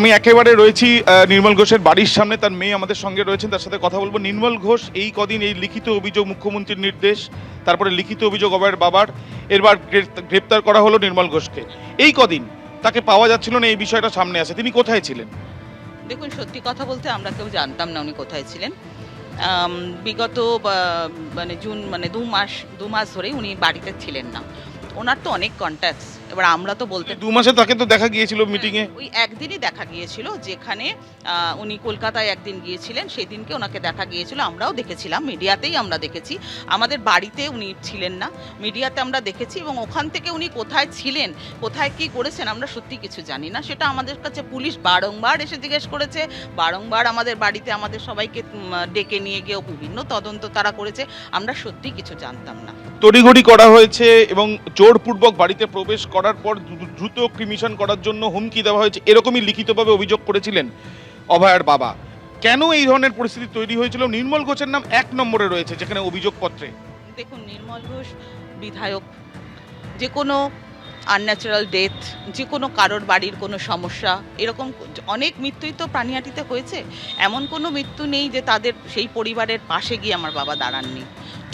আমি একেবারে রয়েছি নির্মল ঘোষের বাড়ির সামনে। তার মেয়ে আমাদের সঙ্গে রয়েছেন, তার সাথে কথা বলবো। নির্মল ঘোষ এই কদিন এই লিখিত অভিযোগ, মুখ্যমন্ত্রীর নির্দেশ, তারপরে লিখিত অভিযোগ অভয়ের বাবার, এরবার গ্রেপ্তার করা হলো নির্মল ঘোষকে। এই কদিন তাকে পাওয়া যাচ্ছিল না, এই বিষয়টা সামনে আসে। তিনি কোথায় ছিলেন? দেখুন, সত্যি কথা বলতে আমরা কেউ জানতাম না উনি কোথায় ছিলেন। বিগত জুন দু মাস ধরেই উনি বাড়িতে ছিলেন না। ওনার তো অনেক কন্ট্যাক্টস, এবার আমরা তো বলতে 2 মাসে তাকে তো দেখা গিয়েছিল মিটিংয়ে। ওই একদিনই দেখা গিয়েছিল, যেখানে উনি কলকাতায় একদিন গিয়েছিলেন, সেই দিনকে ওনাকে দেখা গিয়েছিল। আমরাও দেখেছিলাম, মিডিয়াতেই আমরা দেখেছি। আমাদের বাড়িতে উনি ছিলেন না, মিডিয়াতে আমরা দেখেছি। এবং ওখান থেকে উনি কোথায় ছিলেন, কোথায় কি করেছেন, আমরা সত্যি কিছু জানি না। সেটা আমাদের কাছে পুলিশ বারংবার এসে জিজ্ঞেস করেছে, বারংবার আমাদের বাড়িতে আমাদের সবাইকে ডেকে নিয়ে গিয়েও বিভিন্ন তদন্ত তারা করেছে। আমরা সত্যি কিছু জানতাম না। তড়িঘড়ি করা হয়েছে এবং জোরপূর্বক বাড়িতে প্রবেশ করার পর দ্রুত ক্রিমিশন করার জন্য হুমকি দেওয়া হয়েছে, এরকমই লিখিতভাবে অভিযোগ করেছিলেন অভয়ার বাবা। কেন এই ধরনের পরিস্থিতি তৈরি হয়েছিল? নির্মল ঘোষের নাম 1 নম্বরে রয়েছে যেখানে অভিযোগপত্রে। দেখুন, নির্মল ঘোষ বিধায়ক, যে কোনো আনন্যাচারাল ডেথ, যে কোনো কারোর বাড়ির কোনো সমস্যা, এরকম অনেক মৃত্যুই তো প্রাণীহাটিতে হয়েছে। এমন কোনো মৃত্যু নেই যে তাদের সেই পরিবারের পাশে গিয়ে আমার বাবা দাঁড়াননি।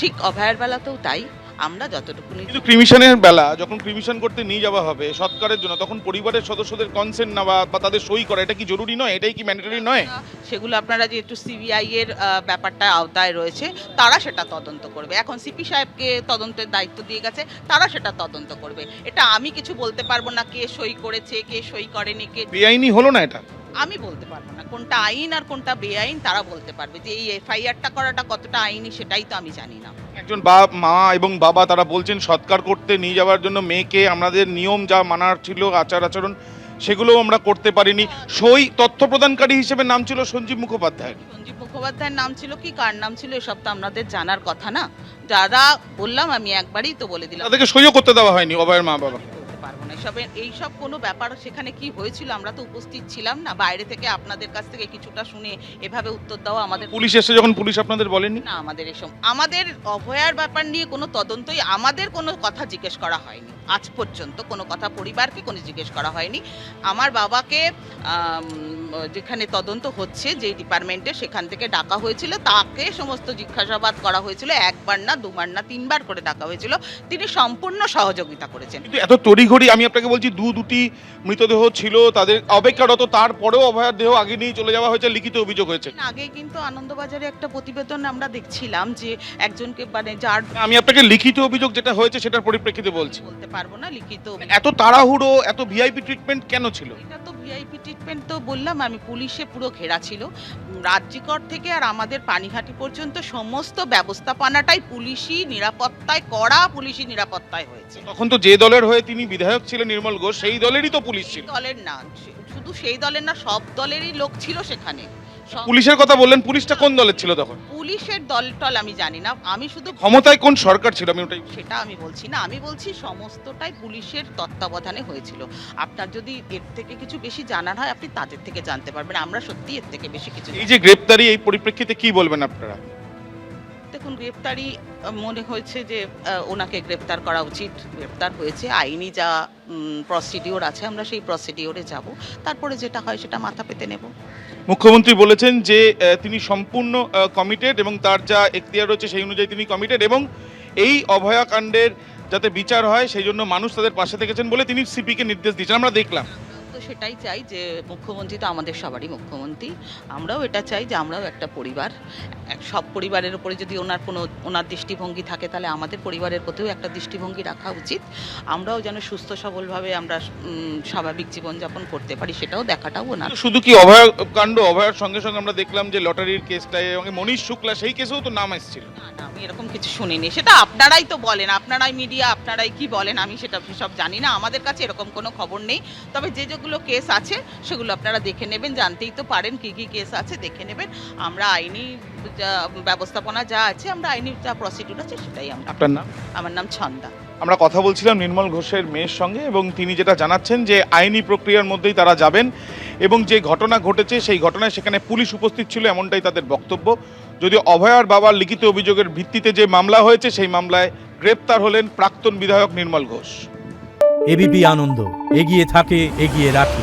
ঠিক অভয়ার বেলাতেও তাই। আমরা যতটুকুনি, কিন্তু ক্রিমিশনের বেলা যখন ক্রিমিশন করতে নিয়ে যাওয়া হবে সৎকারের জন্য, তখন পরিবারের সদস্যদের কনসেন্ট নেওয়া বা তাদের সই করা, এটা কি জরুরি নয়? এটাই কি ম্যান্ডেটরি নয়? সেগুলো আপনারা যেহেতু সিবিআই এর ব্যাপারটা আওতায় রয়েছে, তারা সেটা তদন্ত করবে। এখন সিপি সাহেবকে তদন্তের দায়িত্ব দিয়ে গেছে, তারা সেটা তদন্ত করবে। এটা আমি কিছু বলতে পারবো না, কে সই করেছে কে সই করেনি, কে বেআইনি হলো না এটা? আমি বলতে পারবো না কোনটা আইন আর কোনটা বেআইন। তারা বলতে পারবে যে এই এফআইআরটা করাটা কতটা আইনি, সেটাই তো আমি জানি না। একজন মা এবং বাবা তারা বলছেন সৎকার করতে নিয়ে যাওয়ার জন্য মেয়েকে আমাদের নিয়ম যা মানার ছিল, আচরণ, সেগুলোও আমরা করতে পারিনি। সই তথ্য প্রদানকারী হিসেবে নাম ছিল সঞ্জীব মুখোপাধ্যায়। সঞ্জীব মুখোপাধ্যায়ের নাম ছিল কি, কার নাম ছিল, এসব তো আমাদের জানার কথা না। যারা বললাম, আমি একবারই তো বলে দিলাম, তাদেরকে সইও করতে দেওয়া হয়নি অভয়ের মা বাবা। বলতে পারবো না এইসব কোনো ব্যাপার। সেখানে কি হয়েছিল আমরা তো উপস্থিত ছিলাম না। বাইরে থেকে আপনাদের কাছ থেকে কিছুটা শুনে এভাবে উত্তর দেওয়া আমাদের। পুলিশ এসে যখন পুলিশ আপনাদের বলেনি? না, আমাদের এসব, আমাদের অভয়ার ব্যাপার নিয়ে কোনো তদন্তই, আমাদের কোনো কথা জিজ্ঞেস করা হয়নি আজ পর্যন্ত। কোনো কথা পরিবারকে কোনো জিজ্ঞেস করা হয়নি। আমার বাবাকে যেখানে তদন্ত হচ্ছে, যে ডিপার্টমেন্টে, সেখান থেকে ডাকা হয়েছিল। তাকে সমস্ত জিজ্ঞাসাবাদ করা হয়েছিল, একবার না, দুবার না, 3বার করে ডাকা হয়েছিল। তিনি সম্পূর্ণ সহযোগিতা করেছেন। কিন্তু এত তড়িঘড়ি, আমি আপনাকে বলছি, দুটি মৃতদেহ ছিল, তাদের অপেক্ষারত, তারপরেও অভয়ার দেহ আগে নিয়ে চলে যাওয়া হয়েছে, লিখিত অভিযোগ হয়েছে। আগে কিন্তু আনন্দবাজারে একটা প্রতিবেদন আমরা দেখছিলাম যে একজনকে, যার, আমি আপনাকে লিখিত অভিযোগ যেটা হয়েছে সেটার পরিপ্রেক্ষিতে বলছি। বলতে পারবো না লিখিত। এত তাড়াহুড়ো, এত ভিআইপি ট্রিটমেন্ট কেন ছিল? এটা তো ভিআইপি ট্রিটমেন্ট, তো বললাম আমি, পুলিশে পুরো ঘেরা ছিল। রাজ্যিকর থেকে আর আমাদের পানিহাটি পর্যন্ত সমস্ত ব্যবস্থাপনাটাই পুলিশি নিরাপত্তায়, কড়া পুলিশি নিরাপত্তায় হয়েছে। তখন তো যে দলের হয়ে তিনি বিধায়ক ছিলেন নির্মল ঘোষ, সেই দলেরই তো পুলিশ ছিল। দলের না, শুধু সেই দলের না, সব দলেরই লোক ছিল সেখানে। পুলিশের কথা বললেন, পুলিশটা কোন দলের ছিল তখন? পুলিশের দল টল আমি জানি না, আমি শুধু ক্ষমতায় কোন সরকার ছিল আমি ওটাই। সেটা আমি বলছি না, আমি বলছি সমস্তটাই পুলিশের তত্ত্বাবধানে হয়েছিল। আপনার যদি এর থেকে কিছু বেশি জানার হয়, আপনি তাদের থেকে জানতে পারবেন। আমরা সত্যি এর থেকে বেশি কিছু এই যে গ্রেপ্তারি, এই পরিপ্রেক্ষিতে কি বলবেন আপনারা? দেখুন, গ্রেপ্তারি মনে হয়েছে যে ওনাকে গ্রেপ্তার করা উচিত। গ্রেপ্তার হয়েছে, আইনি যা প্রসিডিওর আছে আমরা সেই প্রসিডিওরে যাব। তারপরে যেটা হয় সেটা মাথা পেতে নেব। মুখ্যমন্ত্রী বলেছেন যে তিনি সম্পূর্ণ কমিটেড এবং তার যা এখতিয়ার রয়েছে সেই অনুযায়ী তিনি কমিটেড, এবং এই অভয়াকাণ্ডের যাতে বিচার হয় সেই জন্য মানুষ তাদের পাশে থেকেছেন বলে তিনি সিপিকে নির্দেশ দিয়েছেন, আমরা দেখলাম। তো সেটাই চাই যে মুখ্যমন্ত্রী তো আমাদের সবারই মুখ্যমন্ত্রী। আমরাও এটা চাই যে আমরাও একটা পরিবার, সব পরিবারের উপরে যদি ওনার দৃষ্টিভঙ্গি থাকে, তাহলে আমাদের পরিবারের প্রতিও একটা দৃষ্টিভঙ্গি রাখা উচিত। আমরাও যেন সুস্থ সবলভাবে আমরা স্বাভাবিক জীবনযাপন করতে পারি, সেটাও দেখাটাও ওনার। শুধু কি অভয়াকাণ্ড, অভয়ার সঙ্গে সঙ্গে আমরা দেখলাম যে লটারির কেসটায় এবং মনীষ শুক্লা, সেই কেসেও তো নাম এসেছিল। না, আমি এরকম কিছু শুনিনি। সেটা আপনারাই তো বলেন, আপনারাই মিডিয়া, আপনারাই কি বলেন, আমি সেটা সব জানি না। আমাদের কাছে এরকম কোনো খবর নেই। তবে যেগুলো কেস আছে সেগুলো আপনারা দেখে নেবেন, জানতেই তো পারেন কি কি কেস আছে, দেখে নেবেন। আমরা আইনি ব্যবস্থাপনা যা আছে, আমরা আইনি যা প্রসিডিউর আছে সেটাই আমরা। আপনার নাম? আমার নাম ছন্দা। আমরা কথা বলছিলাম নির্মল ঘোষের মেয়ের সঙ্গে, এবং তিনি যেটা জানাচ্ছেন যে আইনি প্রক্রিয়ার মধ্যেই তারা যাবেন, এবং যে ঘটনা ঘটেছে সেই ঘটনায় সেখানে পুলিশ উপস্থিত ছিল, এমনটাই তাদের বক্তব্য। যদিও অভয়ার বাবার লিখিত অভিযোগের ভিত্তিতে যে মামলা হয়েছে সেই মামলায় গ্রেপ্তার হলেন প্রাক্তন বিধায়ক নির্মল ঘোষ। এবিপি আনন্দ, এগিয়ে থাকে, এগিয়ে রাখে।